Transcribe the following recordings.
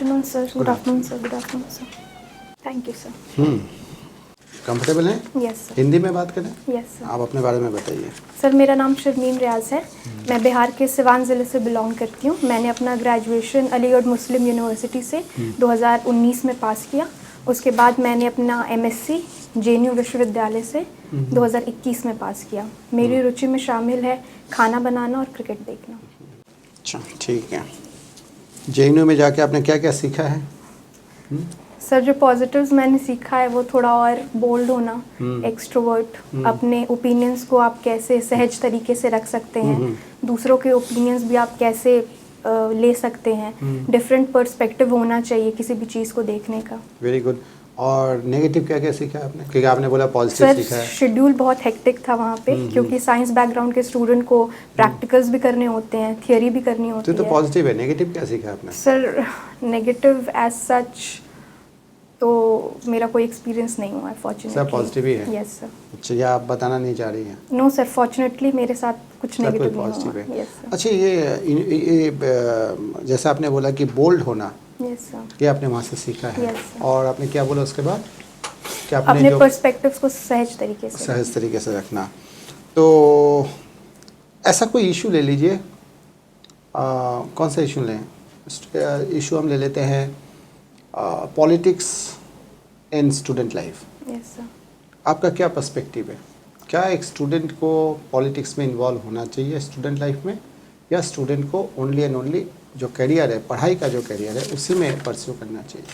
afternoon, sir. Good afternoon, sir. Good afternoon, sir. Thank you, sir. Comfortable हैं? Yes, sir. Hindi में बात करें? Yes, sir. आप अपने बारे में बताइए। सर मेरा नाम शर्मीन रियाज है। मैं बिहार के सिवान ज़िले से बिलोंग करती हूँ। मैंने अपना ग्रेजुएशन अलीगढ़ मुस्लिम यूनिवर्सिटी से 2019 में पास किया। उसके बाद मैंने अपना एमएससी जेएनयू विश्वविद्यालय से 2021 में पास किया। मेरी रुचि में शामिल है खाना बनाना और क्रिकेट देखना। अच्छा, ठीक है। जेएनयू में जाके आपने क्या क्या सीखा है? सर जो पॉजिटिव्स मैंने सीखा है वो थोड़ा और बोल्ड होना, एक्सट्रोवर्ट, अपने ओपिनियंस को आप कैसे सहज तरीके से रख सकते हैं, दूसरों के ओपिनियंस भी आप कैसे ले सकते हैं, डिफरेंट पर्सपेक्टिव होना चाहिए किसी भी चीज़ को देखने का। Very good. और नेगेटिव क्या क्या सीखा आपने? क्योंकि आपने बोला पॉजिटिव सीखा सर है। शेड्यूल बहुत हेक्टिक था वहाँ पे, क्योंकि साइंस बैकग्राउंड के स्टूडेंट को प्रैक्टिकल्स भी करने होते हैं, थियोरी भी करनी होती तो है। पॉजिटिव है, नेगेटिव क्या सीखा आपने? सर नेगेटिव एज सच तो मेरा कोई एक्सपीरियंस नहीं हुआ है फॉर्चुनेटली। सब पॉजिटिव ही है? Yes sir. अच्छा, या आप बताना नहीं चाह रही हैं? नो सर, फॉर्चुनेटली मेरे साथ कुछ सब नेगेटिव कुछ नहीं पॉजिटिव हुआ। है। Yes sir. अच्छा, ये जैसा आपने बोला कि बोल्ड होना, यस सर। ये आपने वहाँ से सीखा है। Yes, sir. और आपने क्या बोला उसके बाद? कि आपने अपने जो पर्सपेक्टिव्स को सहज तरीके से सहज तरीके से रखना। तो ऐसा कोई इशू ले लीजिए, कौन सा इशू लें? इशू हम ले लेते हैं politics in student life. Yes sir. आपका क्या पर्सपेक्टिव है? क्या एक स्टूडेंट को पॉलिटिक्स में इन्वॉल्व होना चाहिए स्टूडेंट लाइफ में, या स्टूडेंट को ओनली एंड ओनली जो करियर है, पढ़ाई का जो करियर है, उसी में परस्यू करना चाहिए?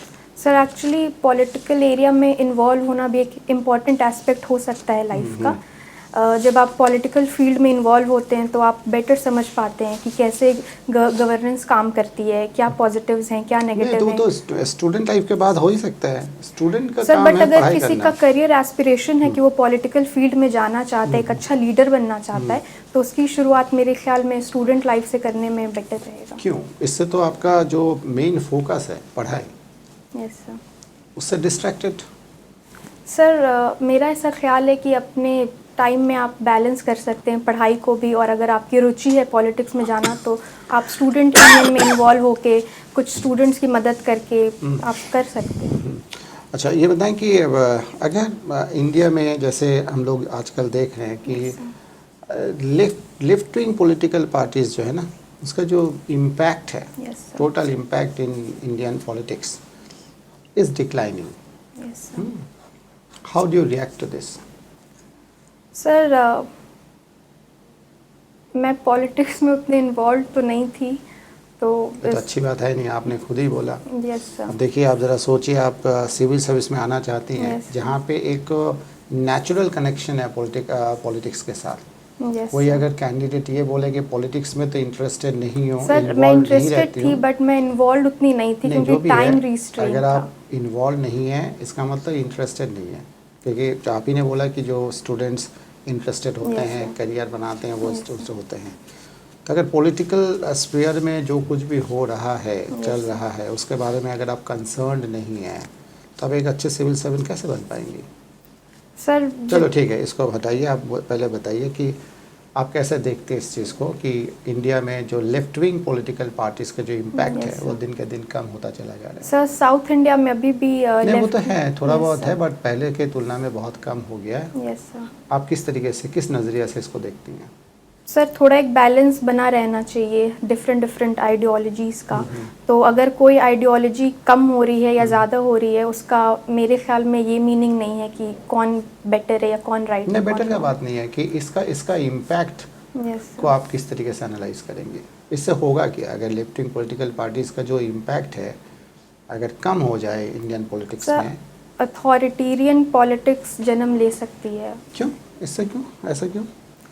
सर एक्चुअली पॉलिटिकल एरिया में इन्वॉल्व होना भी एक इम्पॉर्टेंट एस्पेक्ट हो सकता है लाइफ का। जब आप पॉलिटिकल फील्ड में इन्वॉल्व होते हैं तो आप बेटर समझ पाते हैं कि कैसे गवर्नेंस काम करती है, क्या पॉजिटिव्स हैं, क्या नेगेटिव हैं। तो स्टूडेंट लाइफ के बाद हो ही सकता है, स्टूडेंट का सर काम बट है अगर पढ़ाई किसी करना। का करियर एस्पिरेशन है कि वो पॉलिटिकल फील्ड में जाना चाहता है, एक अच्छा लीडर बनना चाहता है, तो उसकी शुरुआत मेरे ख्याल में स्टूडेंट लाइफ से करने में बेटर रहेगा। क्यों? इससे तो आपका जो मेन फोकस है पढ़ाई, यस सर। उससे डिस्ट्रैक्टेड। सर मेरा ऐसा ख्याल है कि अपने टाइम में आप बैलेंस कर सकते हैं पढ़ाई को भी, और अगर आपकी रुचि है पॉलिटिक्स में जाना तो आप स्टूडेंट यूनियन में इन्वॉल्व होके कुछ स्टूडेंट्स की मदद करके आप कर सकते हैं। अच्छा, ये बताएं कि अगर इंडिया में जैसे हम लोग आजकल देख रहे हैं कि लेफ्ट विंग पॉलिटिकल पार्टीज़ जो है ना, उसका जो इम्पैक्ट है, yes sir. Total impact in Indian politics is declining. Yes sir. How do you react to this? Sir मैं पॉलिटिक्स में उतने इन्वॉल्व तो नहीं थी, तो अच्छी बात है नहीं, आपने खुद ही बोला। Yes sir. अब देखिए, आप ज़रा सोचिए, आप सिविल सर्विस में आना चाहती हैं, Yes, जहाँ पे एक नेचुरल कनेक्शन है पॉलिटिक्स के साथ। यस कोई अगर कैंडिडेट ये बोले कि पॉलिटिक्स में तो इंटरेस्टेड नहीं हो, सर मैं इन्वॉल्व नहीं इंटरेस्टेड रहती थी, हूँ, बट मैं इन्वॉल्व उतनी नहीं थी नहीं, जो क्योंकि भी टाइम है, रिस्ट्रेंट अगर था। आप इन्वॉल्व नहीं हैं, इसका मतलब इंटरेस्टेड नहीं है। क्योंकि जो आप ही ने बोला कि जो स्टूडेंट्स इंटरेस्टेड होते Yes, हैं, sir. करियर बनाते हैं, वो स्टूडेंट्स होते हैं। तो अगर पॉलिटिकल स्फीयर में जो कुछ भी हो रहा है, चल रहा है, उसके बारे में अगर आप कंसर्न्ड नहीं हैं, तो आप एक अच्छे सिविल सर्वेंट कैसे बन पाएंगी? सर चलो ठीक है, इसको हटाइए। आप पहले बताइए कि आप कैसे देखते हैं इस चीज़ को कि इंडिया में जो लेफ्ट विंग पॉलिटिकल पार्टीज़ का जो इम्पैक्ट Yes, है, वो sir. दिन के दिन कम होता चला जा रहा है। सर साउथ इंडिया में अभी भी नहीं, वो तो है, थोड़ा Yes, बहुत sir. है, बट पहले के तुलना में बहुत कम हो गया है। Yes sir. आप किस तरीके से, किस नज़रिए से इसको देखती हैं? सर थोड़ा एक बैलेंस बना रहना चाहिए डिफरेंट आइडियोलॉजीज़ का। तो अगर कोई आइडियोलॉजी कम हो रही है या ज़्यादा हो रही है, उसका मेरे ख्याल में ये मीनिंग नहीं है कि कौन बेटर है या कौन राइट है। नहीं, बेटर का बात नहीं है कि इसका इम्पैक्ट यस को आप किस तरीके से एनालाइज करेंगे? इससे होगा क्या अगर लेफ्ट विंग पॉलिटिकल पार्टीज़ का जो इम्पैक्ट है अगर कम हो जाए इंडियन पॉलिटिक्स सर में? अथॉरिटेरियन पॉलिटिक्स जन्म ले सकती है। क्यों? इससे क्यों, ऐसा क्यों?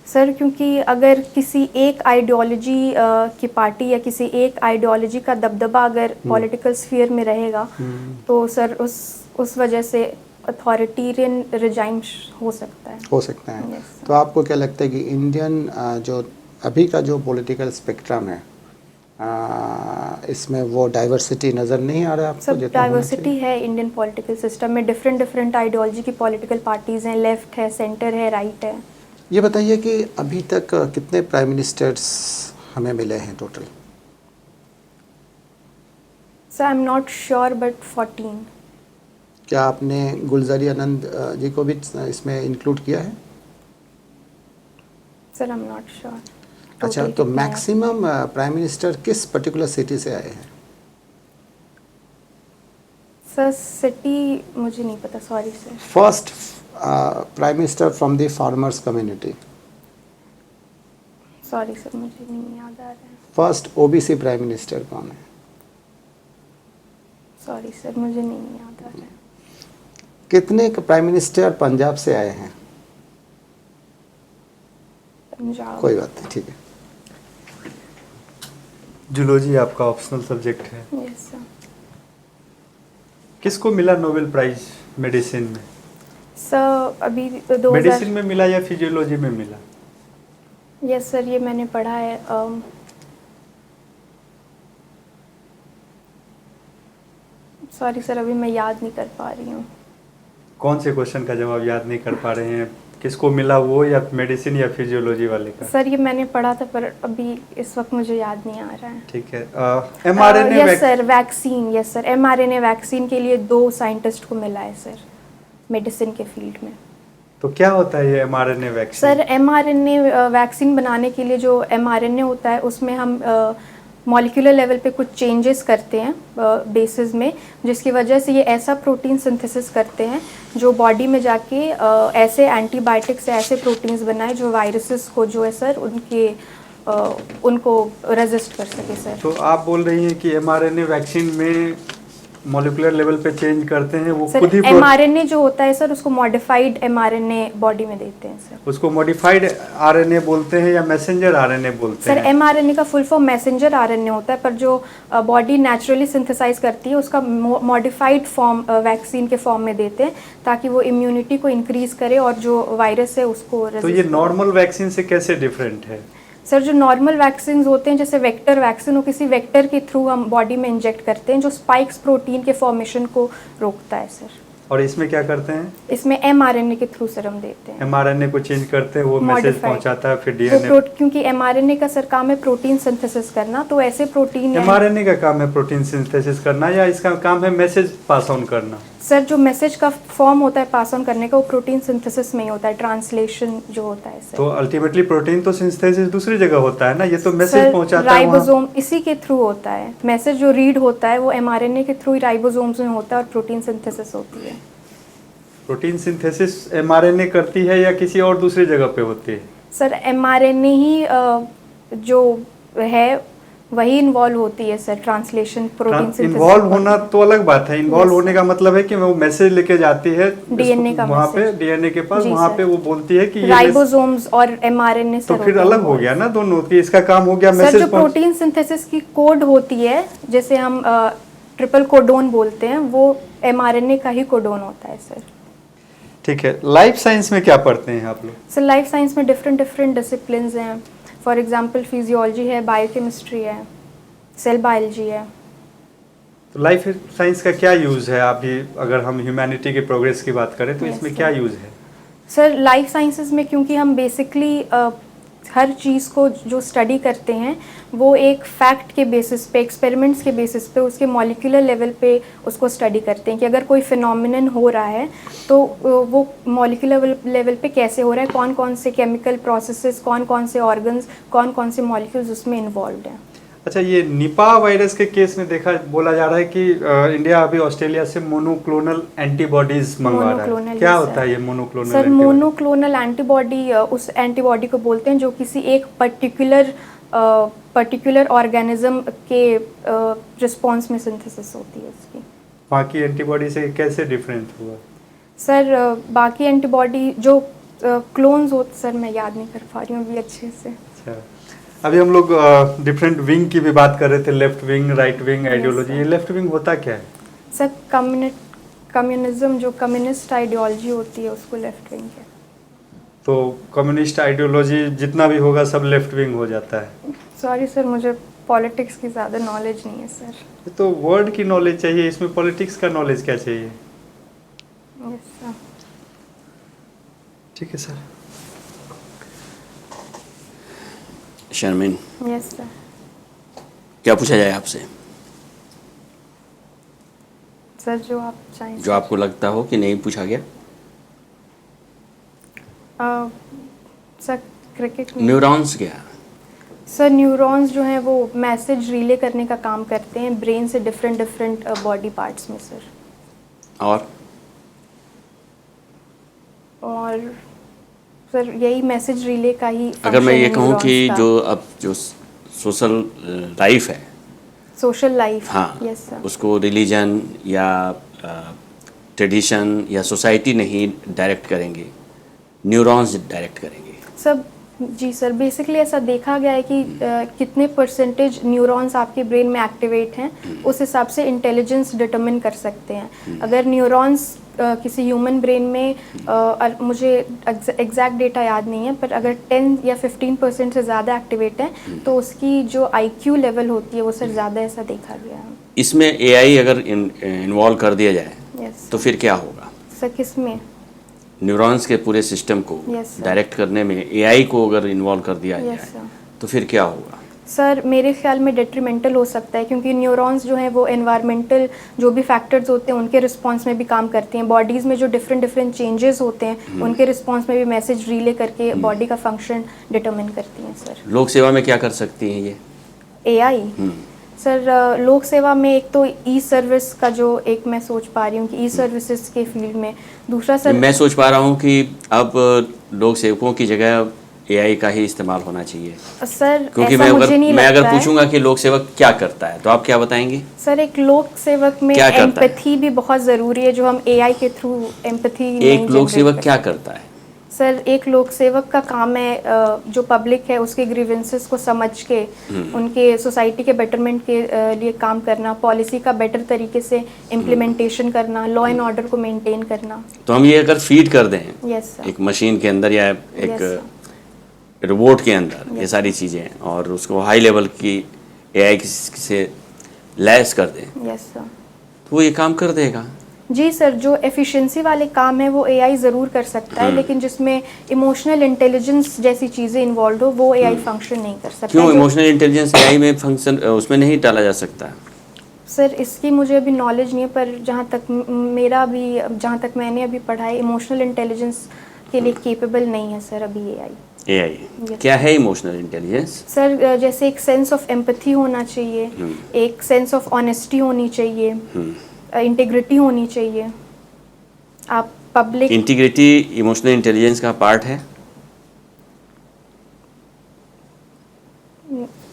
सर क्योंकि अगर किसी एक आइडियोलॉजी की पार्टी या किसी एक आइडियोलॉजी का दबदबा अगर पॉलिटिकल स्फीयर में रहेगा, तो सर उस वजह से अथॉरिटेरियन रिजाइम हो सकता है। हो सकता है। Yes, sir. तो आपको क्या लगता है कि इंडियन जो अभी का जो पॉलिटिकल स्पेक्ट्रम है, इसमें वो डाइवर्सिटी नज़र नहीं आ रहा है आपको? सब जितना होना डाइवर्सिटी चाहिए? है इंडियन पॉलिटिकल सिस्टम में, डिफरेंट आइडियोलॉजी की पॉलिटिकल पार्टीज़ हैं, लेफ्ट है, सेंटर है, राइट है। ये बताइए कि अभी तक कितने प्राइम मिनिस्टर्स हमें मिले हैं total? Sir I am not sure but 14. क्या आपने गुलजारी आनंद जी को भी इसमें इंक्लूड किया है? Sir I am not sure. अच्छा, तो मैक्सिमम प्राइम मिनिस्टर किस पर्टिकुलर सिटी से आए हैं? सर सिटी मुझे नहीं पता, sorry sir. First prime minister from the farmers community. Sorry sir मुझे नहीं याद आ रहा है. फर्स्ट ओबीसी प्राइम मिनिस्टर कौन है? सॉरी सर मुझे नहीं याद आ रहा है. कितने प्राइम मिनिस्टर पंजाब से आए हैं? पंजाब. कोई बात नहीं, ठीक है. जूलॉजी आपका ऑप्शनल सब्जेक्ट है. Yes sir. किसको मिला नोबेल प्राइज मेडिसिन में? सर अभी 2000. मेडिसिन में मिला या फिजियोलॉजी में मिला? यस सर ये मैंने पढ़ा है. सॉरी सर अभी मैं याद नहीं कर पा रही हूँ. कौन से क्वेश्चन का जवाब याद नहीं कर पा रहे हैं? किसको मिला वो, या मेडिसिन या फिजियोलॉजी वाले का? सर ये मैंने पढ़ा था पर अभी इस वक्त मुझे याद नहीं आ रहा है. ठीक है. mRNA yes sir vaccine. Yes sir mRNA vaccine के लिए 2 साइंटिस्ट को मिला है सर मेडिसिन के फील्ड में. तो क्या होता है ये mRNA vaccine? Sir mRNA vaccine बनाने के लिए जो mRNA होता है उसमें हम मॉलिक्यूलर लेवल पे कुछ चेंजेस करते हैं बेसिस में, जिसकी वजह से ये ऐसा प्रोटीन सिंथेसिस करते हैं जो बॉडी में जाके ऐसे एंटीबायोटिक्स ऐसे प्रोटीन्स बनाए जो वायरसेस को जो है सर उनको रेजिस्ट कर सके सर. तो आप बोल रही हैं कि mRNA वैक्सीन में मॉलिक्यूलर लेवल पे चेंज करते हैं वो सर खुद ही mRNA जो होता है सर उसको मॉडिफाइड mRNA बॉडी में देते हैं सर. उसको मॉडिफाइड आरएनए बोलते हैं या मैसेंजर आरएनए बोलते सर हैं? mRNA का फुल फॉर्म मैसेंजर आरएनए होता है, पर जो बॉडी नेचुरली सिंथेसाइज करती है उसका मॉडिफाइड फॉर्म वैक्सीन के फॉर्म में देते हैं ताकि वो इम्यूनिटी को इंक्रीज करे और जो वायरस है उसको तो ये नॉर्मल वैक्सीन से कैसे डिफरेंट है? सर जो नॉर्मल वैक्सीन होते हैं जैसे वेक्टर वैक्सीन हो, किसी वेक्टर के थ्रू हम बॉडी में इंजेक्ट करते हैं जो स्पाइक्स प्रोटीन के फॉर्मेशन को रोकता है सर. और इसमें क्या करते हैं? इसमें mRNA के थ्रू सर हम देते हैं. mRNA को चेंज करते हैं, वो मैसेज Modified. पहुंचाता है फिर डीएनए. क्योंकि mRNA का सर काम है प्रोटीन सिंथेसिस करना, तो ऐसे प्रोटीन mRNA का काम है प्रोटीन सिंथेसिस करना या इसका काम है मैसेज पास ऑन करना? सर जो मैसेज का फॉर्म होता है पास ऑन करने का वो प्रोटीन सिंथेसिस में ही होता है, ट्रांसलेशन जो होता है सर. तो अल्टीमेटली प्रोटीन तो सिंथेसिस दूसरी जगह होता है ना, ये तो मैसेज सर पहुंचाता है राइबोसोम इसी के थ्रू होता है. मैसेज जो रीड होता है वो mRNA के थ्रू ही राइबोसोम्स में होता है और प्रोटीन सिंथेसिस होती है. प्रोटीन सिंथेसिस mRNA करती है या किसी और दूसरी जगह पे होती है? सर mRNA ही जो है वही इन्वॉल्व होती है sir translation protein synthesis. Involve होना तो अलग बात है. इन्वॉल्व Yes, होने का मतलब है कि वो मैसेज लेके जाती है डीएनए का वहाँ पे message. डीएनए के पास, जी, वहाँ सर. पे वो बोलती है कि ये राइबोसोम्स और mRNA तो सर फिर होते हैं अलग हो गया ना दोनों की. इसका काम हो गया सर. मैसेज जो प्रोटीन सिंथेसिस की कोड होती है जैसे हम ट्रिपल कोडोन बोलते हैं, वो mRNA का ही कोडोन होता है सर. ठीक है. लाइफ साइंस में क्या पढ़ते हैं आप लोग? सर लाइफ साइंस में डिफरेंट डिसिप्लिन्स हैं. फॉर एग्जांपल फिजियोलॉजी है, बायोकेमिस्ट्री है, सेल बायोलॉजी है. तो लाइफ साइंस का क्या यूज़ है? आप भी अगर हम ह्यूमैनिटी के प्रोग्रेस की बात करें तो Yes, इसमें sir. क्या यूज़ है? सर लाइफ साइंसेज में क्योंकि हम बेसिकली हर चीज़ को जो स्टडी करते हैं वो एक फैक्ट के बेसिस पे, एक्सपेरिमेंट्स के बेसिस पे, उसके मॉलिक्यूलर लेवल पे उसको स्टडी करते हैं कि अगर कोई फिनोमिनन हो रहा है तो वो मॉलिक्यूलर लेवल पे कैसे हो रहा है, कौन कौन से केमिकल प्रोसेसेस, कौन कौन से ऑर्गन्स, कौन कौन से मॉलिक्यूल्स उसमें इन्वॉल्व हैं. अच्छा, ये निपाह वायरस के केस में बोला जा रहा है कि इंडिया अभी ऑस्ट्रेलिया से मोनोक्लोनल एंटीबॉडीज मंगवा रहा है. मोनोक्लोनल, क्या yes, होता है sir. ये monoclonal sir antibody? Monoclonal antibody उस एंटीबॉडी को बोलते हैं जो किसी एक पर्टिकुलर ऑर्गेनिज्म के रिस्पॉन्स में सिंथेसिस होती है उसकी. बाकी एंटीबॉडी से कैसे डिफरेंट हुआ? सर बाकी एंटीबॉडी जो क्लोन्स होते, सर मैं याद नहीं कर पा रही हूँ अभी अच्छे से. अच्छा, अभी हम लोग डिफरेंट विंग की भी बात कर रहे थे, left wing, right wing ideology. ये लेफ्ट विंग होता क्या है? सर कम्युनिज्म जो कम्युनिस्ट आइडियोलॉजी होती है उसको लेफ्ट विंग है. तो कम्युनिस्ट आइडियोलॉजी जितना भी होगा सब लेफ्ट विंग हो जाता है? सॉरी सर मुझे पॉलिटिक्स की ज़्यादा नॉलेज नहीं है सर. ये तो वर्ड की नॉलेज चाहिए, इसमें पॉलिटिक्स का नॉलेज क्या चाहिए? Yes sir. ठीक है सर. Sharmin, yes sir. क्या पूछा जाए आपसे? सर जो आप चाहें। जो आपको लगता हो कि नहीं पूछा गया। सर क्रिकेट में न्यूरॉन्स क्या? सर न्यूरॉन्स जो हैं वो मैसेज रिले करने का काम करते हैं ब्रेन से डिफरेंट डिफरेंट बॉडी पार्ट्स में सर। और सर यही मैसेज रिले का ही अगर मैं ये कहूँ कि न्यूरॉन्स का। जो अब जो सोशल लाइफ है, सोशल लाइफ, हाँ, यस सर। उसको रिलीजन या ट्रेडिशन या सोसाइटी नहीं डायरेक्ट करेंगे, न्यूरॉन्स डायरेक्ट करेंगे। सब जी सर, बेसिकली ऐसा देखा गया है कि कितने परसेंटेज न्यूरॉन्स आपके ब्रेन में एक्टिवेट हैं उस हिसाब से इंटेलिजेंस डिटरमिन कर सकते हैं। अगर न्यूरॉन्स किसी ह्यूमन ब्रेन में मुझे एग्जैक्ट डेटा याद नहीं है, पर अगर 10 या 15% से ज़्यादा एक्टिवेट हैं तो उसकी जो IQ लेवल होती है वो सर ज़्यादा, ऐसा देखा गया है। इसमें AI अगर इन्वॉल्व कर दिया जाए यस तो फिर क्या होगा? सर। किस में? न्यूरॉन्स के पूरे सिस्टम को Yes, sir. डायरेक्ट करने में AI को अगर इन्वॉल्व कर दिया Yes, जाए sir. तो फिर क्या होगा? सर मेरे ख्याल में डेट्रीमेंटल हो सकता है, क्योंकि न्यूरॉन्स जो हैं वो एनवायरमेंटल जो भी फैक्टर्स होते हैं उनके रिस्पांस में भी काम करती हैं। बॉडीज़ में जो डिफरेंट डिफरेंट चेंजेस होते हैं उनके रिस्पांस में भी मैसेज रिले करके बॉडी का फंक्शन डिटरमिन करती हैं सर। लोक सेवा में क्या कर सकती हैं ये? AI सर लोक सेवा में एक तो ई सर्विस का जो एक मैं सोच पा रही हूँ कि ई सर्विसेज के फील्ड में, दूसरा सर मैं सोच पा रहा हूँ कि अब लोक सेवकों की जगह AI का ही इस्तेमाल होना चाहिए। सर क्योंकि ऐसा मुझे नहीं मैं अगर लगता है। पूछूंगा कि लोक सेवक क्या करता है तो आप क्या बताएंगे? सर एक लोक सेवक में क्या करता है? एम्पैथी भी बहुत ज़रूरी है, जो हम AI के थ्रू एम्पैथी एक लोक सेवक क्या करता है? सर एक लोक सेवक का काम है जो पब्लिक है उसके ग्रीवेंसेस को समझ के उनके सोसाइटी के बेटरमेंट के लिए काम करना, पॉलिसी का बेटर तरीके से इम्प्लीमेंटेशन करना, लॉ एंड ऑर्डर को मेंटेन करना। तो हम ये अगर फीड कर दें यस सर। एक मशीन के अंदर या Yes, एक रोबोट के अंदर ये सारी चीज़ें, और उसको हाई लेवल की AI से लैस कर दें यस सर। तो वो ये काम कर देगा। जी सर, जो एफिशिएंसी वाले काम है वो AI ज़रूर कर सकता है, लेकिन जिसमें इमोशनल इंटेलिजेंस जैसी चीज़ें इन्वॉल्व हो वो AI फंक्शन नहीं कर सकता। क्यों इमोशनल इंटेलिजेंस AI में फंक्शन उसमें नहीं डाला जा सकता? सर इसकी मुझे अभी नॉलेज नहीं है, पर जहाँ तक मैंने अभी पढ़ा है इमोशनल इंटेलिजेंस के लिए केपेबल नहीं है सर अभी AI। AI क्या है इमोशनल इंटेलिजेंस? सर जैसे एक सेंस ऑफ एम्पैथी होना चाहिए, एक सेंस ऑफ ऑनेस्टी होनी चाहिए, इंटीग्रिटी होनी चाहिए। आप पब्लिक इंटीग्रिटी इमोशनल इंटेलिजेंस का पार्ट है?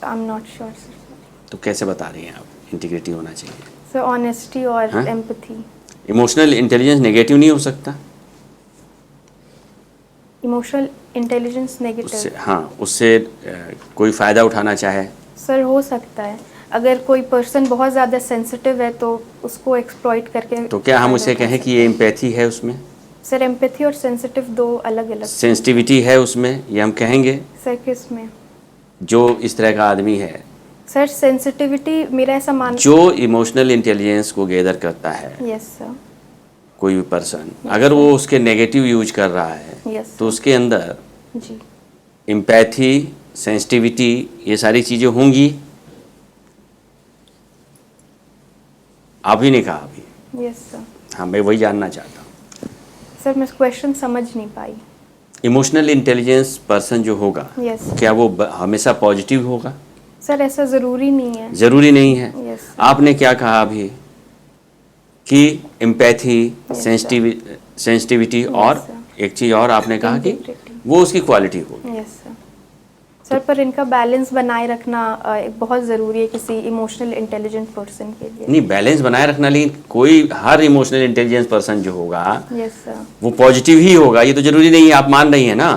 I am not sure sir. तो कैसे बता रही हैं आप इंटीग्रिटी होना चाहिए? सर ऑनेस्टी और हाँ? एम्पैथी। इमोशनल इंटेलिजेंस नेगेटिव नहीं हो सकता? इमोशनल इंटेलिजेंस उससे नेगेटिव हाँ, उससे कोई फ़ायदा उठाना चाहे सर हो सकता है। अगर कोई पर्सन बहुत ज़्यादा सेंसिटिव है तो उसको एक्सप्लॉइट करके तो क्या हम फायदा उसे उठा कहें कि सकते ये एम्पैथी है उसमें? हैं। सर एम्पैथी और सेंसिटिव दो अलग अलग। सेंसिटिविटी है उसमें, ये हम कहेंगे? सर किस में? जो इस तरह का आदमी है सर सेंसिटिविटी मेरा ऐसा मान जो इमोशनल इंटेलिजेंस को गैदर करता है, यस सर। कोई भी पर्सन अगर वो उसके नेगेटिव यूज कर रहा है यस तो उसके अंदर जी एम्पैथी, सेंसिटिविटी ये सारी चीज़ें होंगी। आप ही ने कहा अभी। Yes sir. हाँ, मैं वही जानना चाहता हूँ। सर मैं क्वेश्चन समझ नहीं पाई। इमोशनल इंटेलिजेंस पर्सन जो होगा यस क्या वो हमेशा पॉजिटिव होगा? सर ऐसा ज़रूरी नहीं है। ज़रूरी नहीं है। यस आपने क्या कहा अभी कि एम्पैथी, sir. सेंसिटिविटी Yes, और sir. एक चीज़ और आपने कहा कि Integrity. वो उसकी क्वालिटी होगी। Yes sir. सर पर इनका बैलेंस बनाए रखना बहुत ज़रूरी है किसी इमोशनल इंटेलिजेंट पर्सन के लिए। नहीं, बैलेंस बनाए रखना, लेकिन कोई हर इमोशनल इंटेलिजेंस पर्सन जो होगा यस सर। वो पॉजिटिव ही होगा, ये तो जरूरी नहीं है। आप मान रही हैं ना?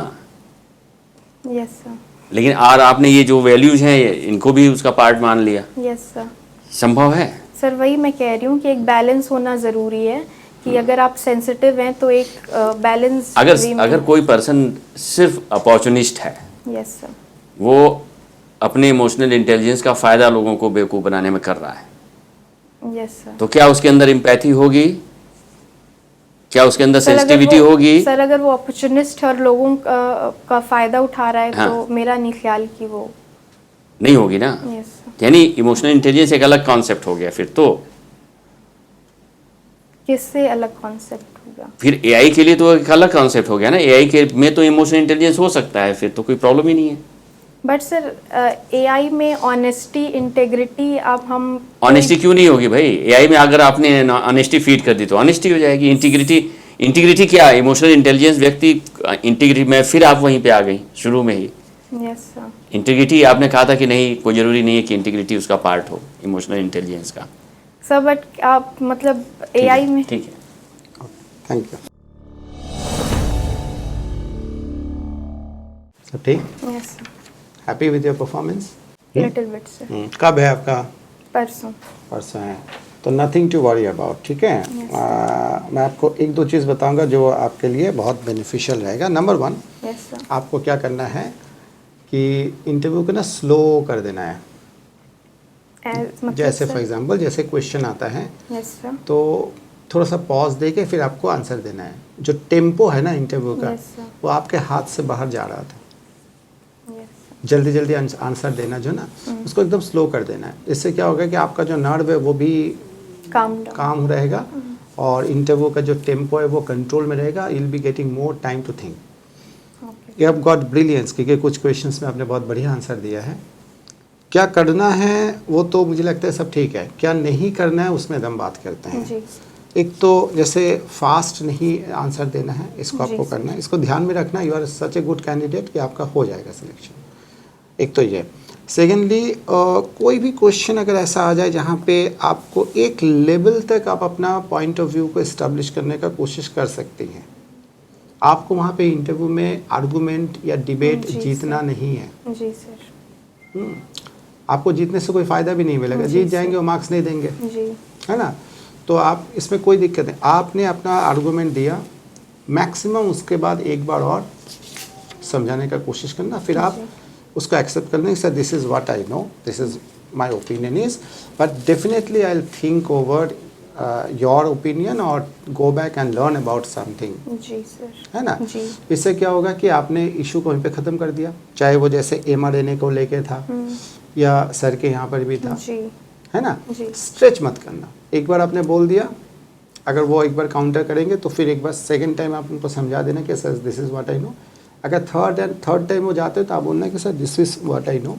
Yes sir. लेकिन और आपने ये जो वैल्यूज हैं इनको भी उसका पार्ट मान लिया। Yes sir. संभव है? सर वही मैं कह रही हूँ कि एक बैलेंस होना ज़रूरी है कि अगर आप सेंसिटिव हैं तो एक बैलेंस। अगर कोई पर्सन सिर्फ अपॉर्चुनिस्ट है, यस सर। वो अपने इमोशनल इंटेलिजेंस का फ़ायदा लोगों को बेवकूफ़ बनाने में कर रहा है, यस सर। तो क्या उसके अंदर एम्पैथी होगी? क्या उसके अंदर सेंसिटिविटी होगी? सर अगर वो अपॉर्चुनिस्ट है और लोगों का फ़ायदा उठा रहा है हाँ। तो मेरा नहीं ख्याल कि वो नहीं होगी ना। Yes sir. यानी इमोशनल इंटेलिजेंस एक अलग कॉन्सेप्ट हो गया फिर तो। किससे अलग कॉन्सेप्ट होगा? फिर एआई के लिए तो एक अलग कॉन्सेप्ट हो गया ना, एआई के में तो इमोशनल इंटेलिजेंस हो सकता है, फिर तो कोई प्रॉब्लम ही नहीं है। बट सर एआई में ऑनेस्टी इंटेग्रिटी अब हम ऑनेस्टी क्यों नहीं होगी भाई? एआई में अगर आपने ऑनेस्टी फीड कर दी तो ऑनेस्टी हो जाएगी। इंटीग्रिटी क्या है? इमोशनल इंटेलिजेंस व्यक्ति इंटीग्रिटी में, फिर आप वहीं पे आ गई शुरू में ही। Yes sir. इंटीग्रिटी आपने कहा था कि नहीं, कोई ज़रूरी नहीं है कि इंटीग्रिटी उसका पार्ट हो इमोशनल इंटेलिजेंस का। सर बट आप मतलब एआई में ठीक है। Thank you. सब ठीक? Yes sir, happy with your performance? Little bit sir. कब है आपका? परसों। परसों है, तो नथिंग टू वरी अबाउट, ठीक है। मैं आपको एक दो चीज़ बताऊंगा जो आपके लिए बहुत बेनिफिशियल रहेगा। Number 1, yes sir. आपको क्या करना है कि इंटरव्यू को ना स्लो कर देना है। मतलब जैसे सर? फॉर एग्जांपल जैसे क्वेश्चन आता है यस सर। तो थोड़ा सा पॉज दे के फिर आपको आंसर देना है। जो टेम्पो है ना इंटरव्यू का, Yes, sir. वो आपके हाथ से बाहर जा रहा था। Yes sir. जल्दी जल्दी आंसर देना जो ना, उसको एकदम स्लो कर देना है। इससे क्या होगा कि आपका जो नर्व है वो भी काम रहेगा और इंटरव्यू का जो टेम्पो है वो कंट्रोल में रहेगा। You will be getting more time to think. You have got brilliance, क्योंकि कुछ क्वेश्चंस में आपने बहुत बढ़िया आंसर दिया है। क्या करना है वो तो मुझे लगता है सब ठीक है, क्या नहीं करना है उसमें दम बात करते हैं। जी। एक तो जैसे फास्ट नहीं आंसर देना है, इसको जी, आपको सर। करना है, इसको ध्यान में रखना। You are such a good candidate कि आपका हो जाएगा सिलेक्शन। एक तो ये। सेकेंडली कोई भी क्वेश्चन अगर ऐसा आ जाए जहाँ पे आपको एक लेवल तक आप अपना पॉइंट ऑफ व्यू को इस्टेब्लिश करने का कोशिश कर सकती हैं, आपको वहाँ पे इंटरव्यू में आर्गूमेंट या डिबेट जी, जीतना सर। नहीं है। जी सर। आपको जीतने से कोई फ़ायदा भी नहीं मिलेगा। जी, जीत सर। जाएंगे और मार्क्स नहीं देंगे, जी। है ना। तो आप इसमें कोई दिक्कत नहीं, आपने अपना आर्गूमेंट दिया मैक्सिमम, उसके बाद एक बार और समझाने का कोशिश करना, फिर आप उसको एक्सेप्ट करना कि sir this is what I know, this is my opinion is, but definitely I will think over your opinion और go back and learn about something, जी सर। है ना। जी। इससे क्या होगा कि आपने इशू को वहीं पे ख़त्म कर दिया, चाहे वो जैसे mRNA को लेके था या सर के यहाँ पर भी था, जी। है ना। जी। स्ट्रेच मत करना, एक बार आपने बोल दिया, अगर वो एक बार काउंटर करेंगे तो फिर एक बार सेकंड टाइम आप उनको समझा देना कि sir this is what I know. अगर थर्ड टाइम वो जाते हो तो आप बोलना कि sir this is what I know,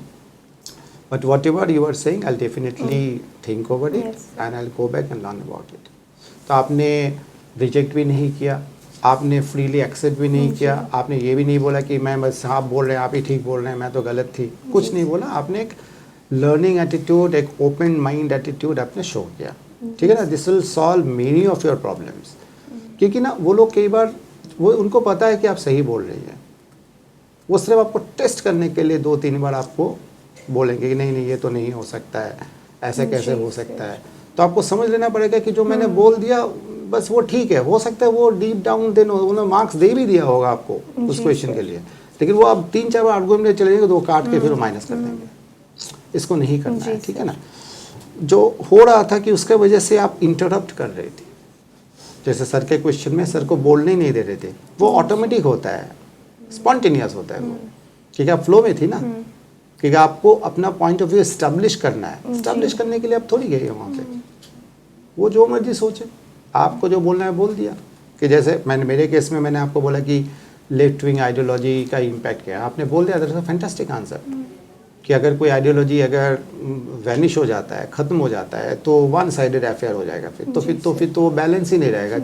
but whatever you are saying I definitely think over it Yes, and I go back and learn about it. तो आपने रिजेक्ट भी नहीं किया, आपने फ्रीली एक्सेप्ट भी नहीं किया, आपने ये भी नहीं बोला कि मैं बस आप बोल रहे हैं आप ही ठीक बोल रहे हैं मैं तो गलत थी, कुछ नहीं बोला। आपने एक लर्निंग एटीट्यूड, एक ओपन माइंड एटीट्यूड आपने शो किया, ठीक है ना। This will solve many of your problems, क्योंकि ना वो लोग कई बार वो उनको पता है कि आप सही बोल रही हैं, वो सिर्फ आपको टेस्ट करने के लिए 2-3 बार आपको बोलेंगे कि नहीं नहीं ये तो नहीं हो सकता है, ऐसे कैसे हो सकता है। तो आपको समझ लेना पड़ेगा कि जो मैंने बोल दिया बस वो ठीक है, हो सकता है वो डीप डाउन देन उन्होंने मार्क्स दे भी दिया होगा आपको उस क्वेश्चन के लिए, लेकिन वो आप 3-4 बार आर्गुमेंट में चले जाएंगे तो वो काट के फिर माइनस कर देंगे। इसको नहीं करना है, ठीक है ना। जो हो रहा था कि उसके वजह से आप इंटरप्ट कर रहे थे, जैसे सर के क्वेश्चन में सर को बोलने ही नहीं दे रहे थे, वो ऑटोमेटिक होता है, स्पॉन्टेनियस होता है वो, क्योंकि आप फ्लो में थी ना, क्योंकि आपको अपना पॉइंट ऑफ व्यू इस्टेब्लिश करना है। इस्टेब्लिश करने के लिए आप थोड़ी गए वहाँ पे, वो जो मर्जी सोचे, आपको जो बोलना है बोल दिया। कि जैसे मेरे केस में मैंने आपको बोला कि लेफ्ट विंग आइडियोलॉजी का इम्पैक्ट क्या है, आपने बोल दिया, that is a fantastic answer. कि अगर कोई आइडियोलॉजी अगर वैनिश हो जाता है, ख़त्म हो जाता है, तो वन साइडेड अफेयर हो जाएगा फिर तो बैलेंस ही नहीं रहेगा।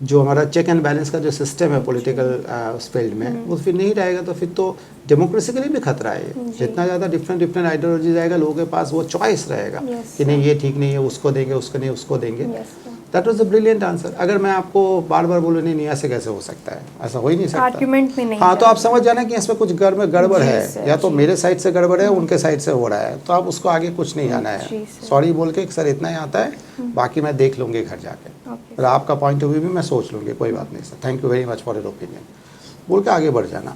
जो हमारा चेक एंड बैलेंस का जो सिस्टम है पॉलिटिकल उस फील्ड में, वो फिर नहीं रहेगा। तो फिर तो डेमोक्रेसी के लिए भी खतरा है। जितना ज़्यादा डिफरेंट आइडियोलॉजी आएगा, लोगों के पास वो चॉइस रहेगा कि नहीं ये ठीक नहीं है, उसको देंगे, उसको नहीं उसको देंगे। That was a brilliant answer. अगर मैं आपको बार बार बोलूँ नहीं ऐसे कैसे हो सकता है, ऐसा हो ही नहीं सकता, आर्गुमेंट में नहीं। हाँ, तो आप समझ जाना कि इसमें कुछ गड़बड़ है, या तो जी। मेरे साइड से गड़बड़ है, उनके साइड से हो रहा है, तो आप उसको आगे कुछ नहीं जाना है। जी, सॉरी बोल के सर इतना ही आता है, बाकी मैं देख लूँगी घर जाके, और आपका पॉइंट ऑफ व्यू भी मैं सोच लूँगी, कोई बात नहीं sir, thank you very much for your opinion, बोल के आगे बढ़ जाना।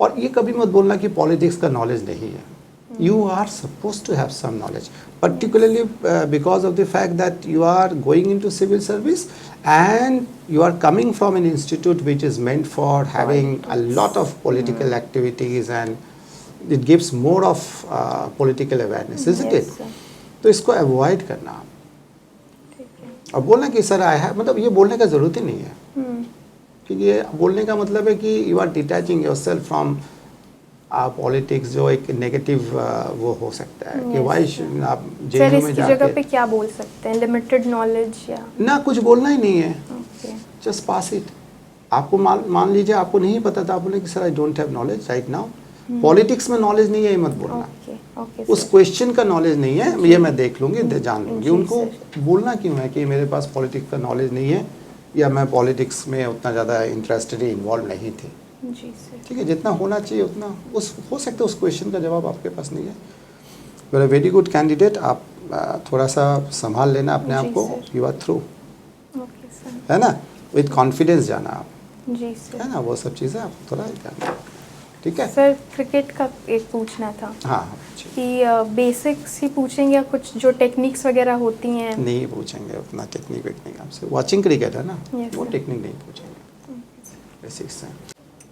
और ये कभी मत बोलना कि पॉलिटिक्स का नॉलेज नहीं है। You are supposed to have some knowledge, particularly because of the fact that you are going into civil service and you are coming from an institute which is meant for having a lot of political activities, and it gives more of political awareness, isn't it? तो इसको avoid करना आप, और बोलना कि sir I have, मतलब ये बोलने का ज़रूरत ही नहीं है, क्योंकि ये बोलने का मतलब है कि you are detaching yourself from politics, जो एक नेगेटिव वो हो सकता है कि वाई आप सर जेल में इसकी जगह पे जाके क्या बोल सकते हैं, लिमिटेड नॉलेज या? ना कुछ बोलना ही नहीं है, ओके जस्ट पास इट। आपको मान लीजिए आपको नहीं पता था, आप बोले कि sir I don't have knowledge right now, politics में नॉलेज नहीं है ये मत बोलना, ओके ओके उस क्वेश्चन का नॉलेज नहीं है ये मैं देख लूँगी, जान लूँगी। जी, उनको सर। बोलना क्यों है कि मेरे पास पॉलिटिक्स का नॉलेज नहीं है या मैं पॉलिटिक्स में उतना ज़्यादा इंटरेस्टेड इन्वॉल्व नहीं थी, जी सर। ठीक है, जितना होना चाहिए उतना उस हो सकता है उस क्वेश्चन का जवाब आपके पास नहीं है। You are a very good candidate, आप थोड़ा सा संभाल लेना अपने जी, आप को, sir. You are through, okay sir. है ना, विद कॉन्फिडेंस जाना आप, जी सर। है ना, वो सब चीज़ें आप थोड़ा करना, ठीक है। सर क्रिकेट का एक पूछना था हाँ पूछिए। कि बेसिक्स ही पूछेंगे या कुछ जो टेक्निक्स वगैरह होती हैं? नहीं पूछेंगे उतना टेक्निक वेक्निक आपसे, वॉचिंग क्रिकेट है ना, Yes, वो sir. टेक्निक नहीं पूछेंगे, बेसिक्स हैं।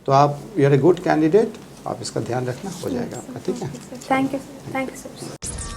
तो आप you are a good candidate, आप इसका ध्यान रखना, हो जाएगा आपका, ठीक है। Thank you sir.